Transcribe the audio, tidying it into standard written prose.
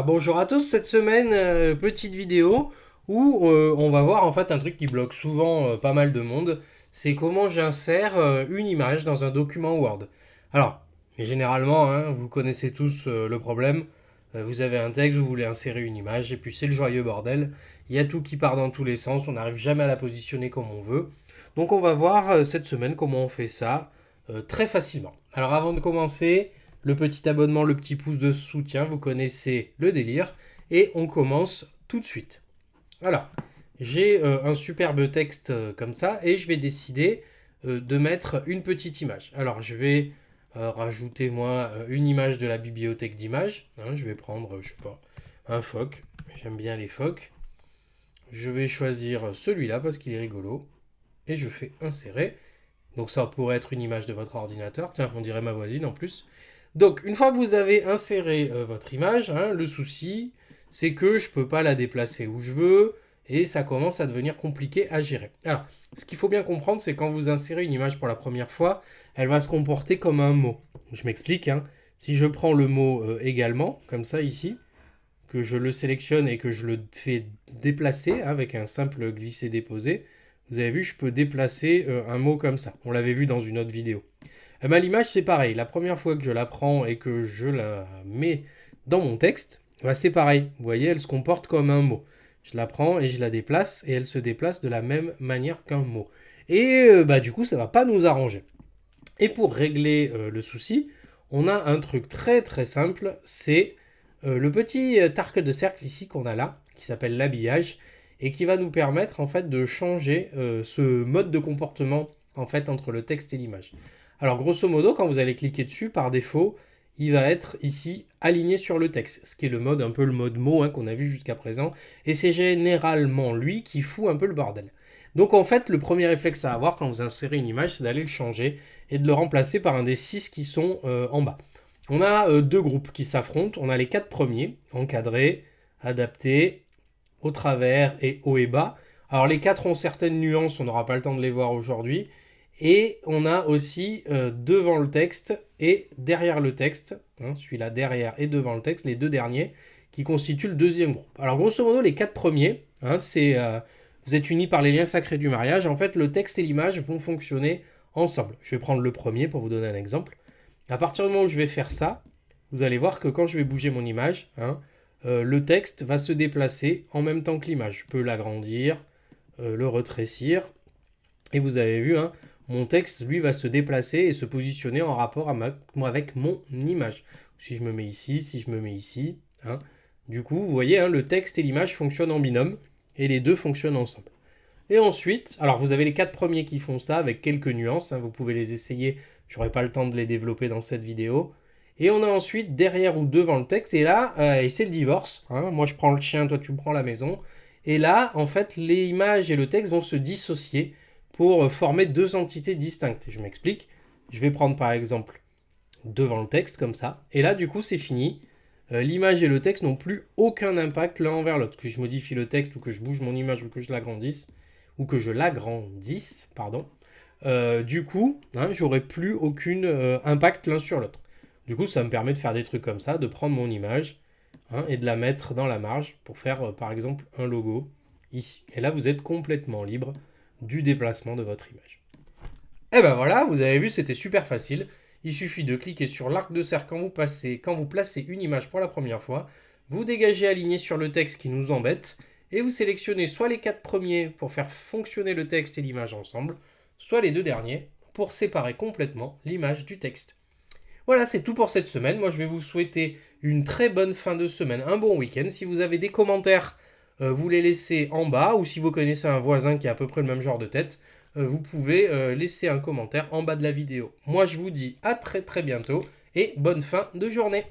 Bonjour à tous, cette semaine, petite vidéo où on va voir en fait un truc qui bloque souvent pas mal de monde, c'est comment j'insère une image dans un document Word. Alors, généralement, hein, vous connaissez tous le problème, vous avez un texte, vous voulez insérer une image, et puis c'est le joyeux bordel, il y a tout qui part dans tous les sens, on n'arrive jamais à la positionner comme on veut. Donc on va voir cette semaine comment on fait ça très facilement. Alors avant de commencer, le petit abonnement, le petit pouce de soutien, vous connaissez le délire. Et on commence tout de suite. Alors, j'ai un superbe texte comme ça et je vais décider de mettre une petite image. Alors, je vais rajouter moi une image de la bibliothèque d'images. Hein, je vais prendre, je sais pas, un phoque. J'aime bien les phoques. Je vais choisir celui-là parce qu'il est rigolo. Et je fais insérer. Donc ça pourrait être une image de votre ordinateur. Tiens, on dirait ma voisine en plus. Donc, une fois que vous avez inséré votre image, hein, le souci, c'est que je ne peux pas la déplacer où je veux et ça commence à devenir compliqué à gérer. Alors, ce qu'il faut bien comprendre, c'est quand vous insérez une image pour la première fois, elle va se comporter comme un mot. Je m'explique. Hein. Si je prends le mot également, comme ça ici, que je le sélectionne et que je le fais déplacer hein, avec un simple glisser-déposer, vous avez vu, je peux déplacer un mot comme ça. On l'avait vu dans une autre vidéo. L'image, c'est pareil. La première fois que je la prends et que je la mets dans mon texte, c'est pareil. Vous voyez, elle se comporte comme un mot. Je la prends et je la déplace et elle se déplace de la même manière qu'un mot. Et du coup, ça ne va pas nous arranger. Et pour régler le souci, on a un truc très très simple. C'est le petit arc de cercle ici qu'on a là, qui s'appelle l'habillage, et qui va nous permettre en fait de changer ce mode de comportement en fait entre le texte et l'image. Alors grosso modo, quand vous allez cliquer dessus, par défaut, il va être ici aligné sur le texte, ce qui est un peu le mode mot hein, qu'on a vu jusqu'à présent, et c'est généralement lui qui fout un peu le bordel. Donc en fait, le premier réflexe à avoir quand vous insérez une image, c'est d'aller le changer et de le remplacer par un des 6 qui sont en bas. On a deux groupes qui s'affrontent, on a les 4 premiers, encadrés, adaptés, au travers et haut et bas. Alors les 4 ont certaines nuances, on n'aura pas le temps de les voir aujourd'hui. Et on a aussi devant le texte et derrière le texte, hein, celui-là derrière et devant le texte, les deux derniers, qui constituent le deuxième groupe. Alors grosso modo, les 4 premiers, hein, vous êtes unis par les liens sacrés du mariage. En fait, le texte et l'image vont fonctionner ensemble. Je vais prendre le premier pour vous donner un exemple. À partir du moment où je vais faire ça, vous allez voir que quand je vais bouger mon image, hein, le texte va se déplacer en même temps que l'image. Je peux l'agrandir, le rétrécir. Et vous avez vu, hein, mon texte, lui, va se déplacer et se positionner en rapport avec mon image. Si je me mets ici, si je me mets ici. Hein. Du coup, vous voyez, hein, le texte et l'image fonctionnent en binôme et les deux fonctionnent ensemble. Et ensuite, alors vous avez les 4 premiers qui font ça avec quelques nuances. Hein, vous pouvez les essayer, je n'aurai pas le temps de les développer dans cette vidéo. Et on a ensuite derrière ou devant le texte. Et là, c'est le divorce. Hein. Moi, je prends le chien, toi, tu prends la maison. Et là, en fait, les images et le texte vont se dissocier pour former deux entités distinctes. Je m'explique. Je vais prendre par exemple devant le texte comme ça. Et là, du coup, c'est fini. L'image et le texte n'ont plus aucun impact l'un envers l'autre. Que je modifie le texte ou que je bouge mon image ou que je l'agrandisse, pardon. Du coup, hein, j'aurai plus aucun impact l'un sur l'autre. Du coup, ça me permet de faire des trucs comme ça, de prendre mon image hein, et de la mettre dans la marge pour faire par exemple un logo ici. Et là, vous êtes complètement libre du déplacement de votre image. Et ben voilà, vous avez vu, c'était super facile. Il suffit de cliquer sur l'arc de cercle quand vous placez une image pour la première fois. Vous dégagez aligné sur le texte qui nous embête. Et vous sélectionnez soit les 4 premiers pour faire fonctionner le texte et l'image ensemble, soit les 2 derniers pour séparer complètement l'image du texte. Voilà, c'est tout pour cette semaine. Moi, je vais vous souhaiter une très bonne fin de semaine, un bon week-end. Si vous avez des commentaires, vous les laissez en bas, ou si vous connaissez un voisin qui a à peu près le même genre de tête, vous pouvez laisser un commentaire en bas de la vidéo. Moi, je vous dis à très très bientôt et bonne fin de journée.